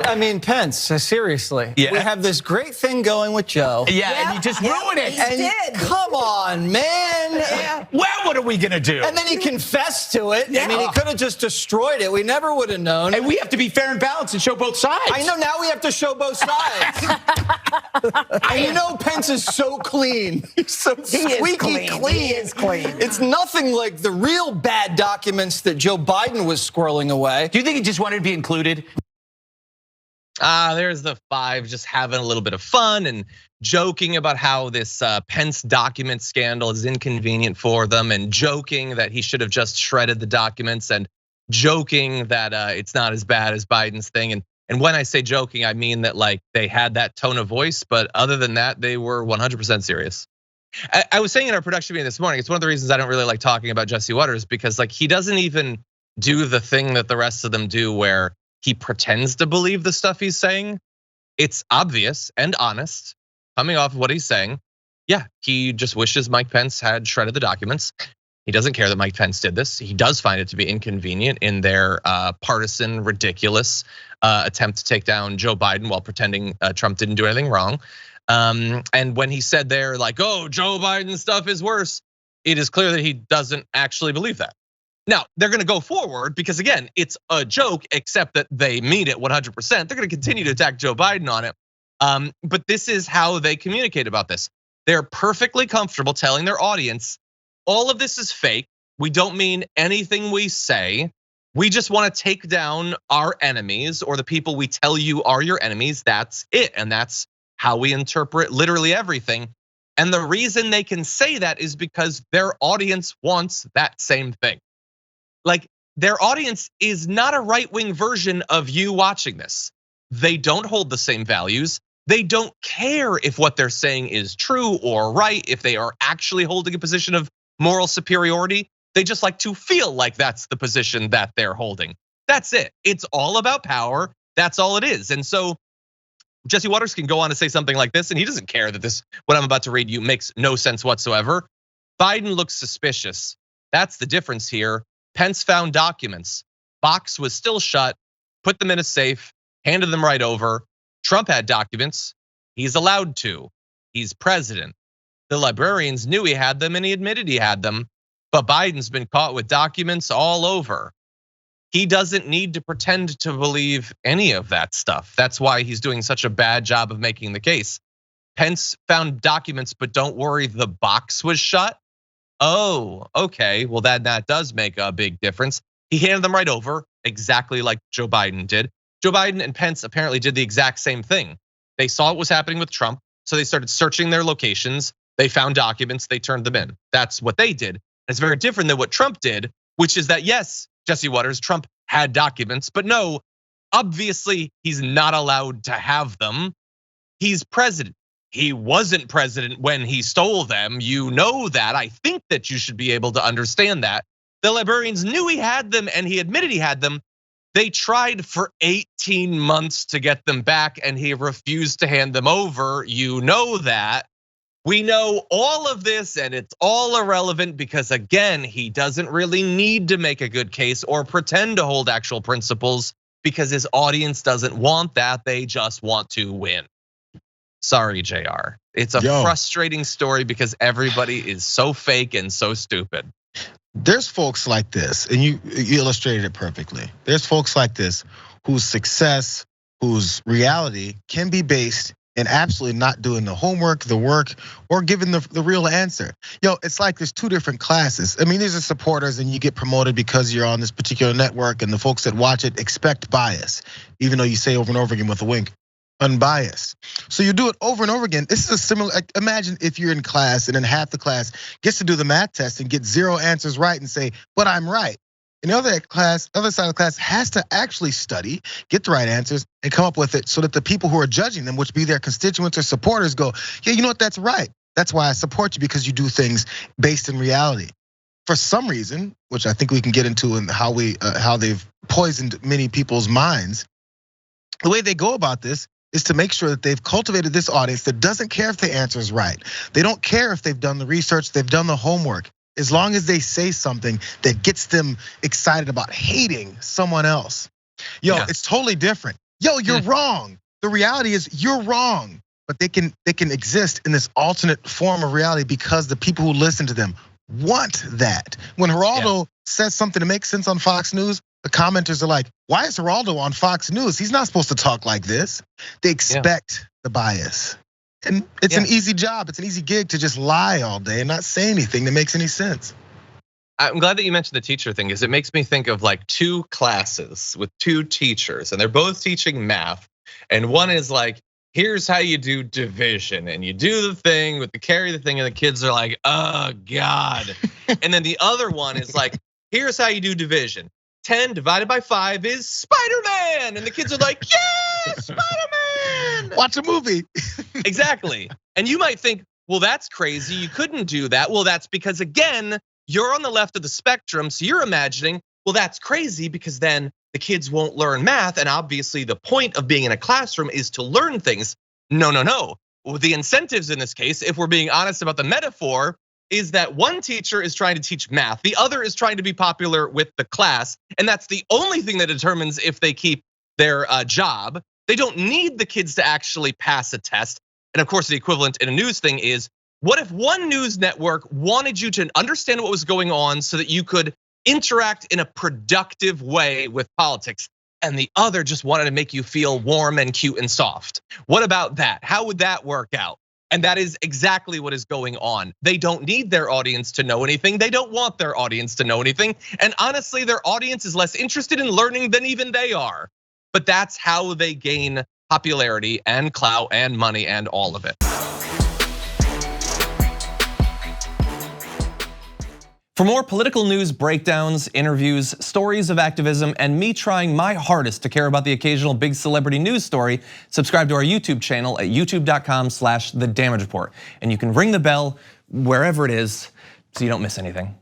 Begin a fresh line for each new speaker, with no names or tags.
I mean, Pence, seriously.
Yeah.
We have this great thing going with Joe.
Yeah, and you just ruin it.
And come on, man.
Yeah.
Well, what are we gonna do?
And then he confessed to it.
Yeah.
I mean, he could have just destroyed it. We never would have known.
And we have to be fair and balanced and show both sides.
I know, now we have to show both sides. And you know Pence is so clean. He's so squeaky clean.
He is clean.
It's nothing like the real bad documents that Joe Biden was squirreling away.
Do you think he just wanted to be included?
There's the five just having a little bit of fun and joking about how this Pence document scandal is inconvenient for them, and joking that he should have just shredded the documents, and joking that it's not as bad as Biden's thing. And when I say joking, I mean that like they had that tone of voice, but other than that, they were 100% serious. I was saying in our production meeting this morning, it's one of the reasons I don't really like talking about Jesse Waters, because like he doesn't even do the thing that the rest of them do where he pretends to believe the stuff he's saying. It's obvious and honest coming off of what he's saying. Yeah, he just wishes Mike Pence had shredded the documents. He doesn't care that Mike Pence did this. He does find it to be inconvenient in their partisan, ridiculous attempt to take down Joe Biden while pretending Trump didn't do anything wrong. And when he said there like, oh, Joe Biden stuff is worse, it is clear that he doesn't actually believe that. Now, they're gonna go forward because again, it's a joke, except that they mean it 100%. They're gonna continue to attack Joe Biden on it. But this is how they communicate about this. They're perfectly comfortable telling their audience, all of this is fake. We don't mean anything we say. We just wanna take down our enemies or the people we tell you are your enemies. That's it, and that's how we interpret literally everything. And the reason they can say that is because their audience wants that same thing. Like their audience is not a right-wing version of you watching this. They don't hold the same values. They don't care if what they're saying is true or right, if they are actually holding a position of moral superiority. They just like to feel like that's the position that they're holding. That's it. It's all about power. That's all it is. And so Jesse Waters can go on to say something like this, and he doesn't care that this, what I'm about to read you, makes no sense whatsoever. Biden looks suspicious. That's the difference here. Pence found documents. Box was still shut, put them in a safe, handed them right over. Trump had documents. He's allowed to. He's president. The librarians knew he had them and he admitted he had them, but Biden's been caught with documents all over. He doesn't need to pretend to believe any of that stuff. That's why he's doing such a bad job of making the case. Pence found documents, but don't worry, the box was shut. Oh, okay, well that does make a big difference. He handed them right over, exactly like Joe Biden did. Joe Biden and Pence apparently did the exact same thing. They saw what was happening with Trump, so they started searching their locations. They found documents, they turned them in. That's what they did. It's very different than what Trump did, which is that yes, Jesse Waters, Trump had documents, but no, obviously he's not allowed to have them. He's president. He wasn't president when he stole them. You know that. I think that you should be able to understand that. The librarians knew he had them and he admitted he had them. They tried for 18 months to get them back and he refused to hand them over. You know that. We know all of this and it's all irrelevant because again, he doesn't really need to make a good case or pretend to hold actual principles because his audience doesn't want that. They just want to win. Sorry, JR. It's a frustrating story because everybody is so fake and so stupid.
There's folks like this, and you illustrated it perfectly. There's folks like this whose success, whose reality can be based in absolutely not doing the homework, the work, or giving the real answer. It's like there's two different classes. I mean, these are supporters and you get promoted because you're on this particular network and the folks that watch it expect bias, even though you say over and over again with a wink, unbiased. So you do it over and over again. This is a similar, imagine if you're in class and then half the class gets to do the math test and get 0 answers right and say, but I'm right. And the other side of the class has to actually study, get the right answers and come up with it so that the people who are judging them, which be their constituents or supporters go, yeah, you know what, that's right. That's why I support you because you do things based in reality. For some reason, which I think we can get into and how they've poisoned many people's minds, the way they go about this is to make sure that they've cultivated this audience that doesn't care if the answer is right. They don't care if they've done the research, they've done the homework. As long as they say something that gets them excited about hating someone else. It's totally different. yo, you're wrong. The reality is you're wrong. But they can exist in this alternate form of reality because the people who listen to them want that. When Geraldo says something that makes sense on Fox News, the commenters are like, why is Geraldo on Fox News? He's not supposed to talk like this. They expect the bias. And it's an easy job. It's an easy gig to just lie all day and not say anything that makes any sense.
I'm glad that you mentioned the teacher thing, because it makes me think of like two classes with two teachers, and they're both teaching math. And one is like, here's how you do division, and you do the thing with the carry the thing, and the kids are like, oh God. And then the other one is like, here's how you do division. 10 divided by 5 is Spider-Man. And the kids are like, yeah, Spider-Man.
Watch a movie.
Exactly. And you might think, well, that's crazy. You couldn't do that. Well, that's because, again, you're on the left of the spectrum. So you're imagining, well, that's crazy because then the kids won't learn math. And obviously the point of being in a classroom is to learn things. No. Well, the incentives in this case, if we're being honest about the metaphor, is that one teacher is trying to teach math, the other is trying to be popular with the class, and that's the only thing that determines if they keep their job. They don't need the kids to actually pass a test. And of course, the equivalent in a news thing is, what if one news network wanted you to understand what was going on so that you could interact in a productive way with politics, and the other just wanted to make you feel warm and cute and soft? What about that? How would that work out? And that is exactly what is going on. They don't need their audience to know anything. They don't want their audience to know anything. And honestly, their audience is less interested in learning than even they are. But that's how they gain popularity and clout and money and all of it.
For more political news breakdowns, interviews, stories of activism, and me trying my hardest to care about the occasional big celebrity news story, subscribe to our YouTube channel at youtube.com/The Damage Report. And you can ring the bell wherever it is so you don't miss anything.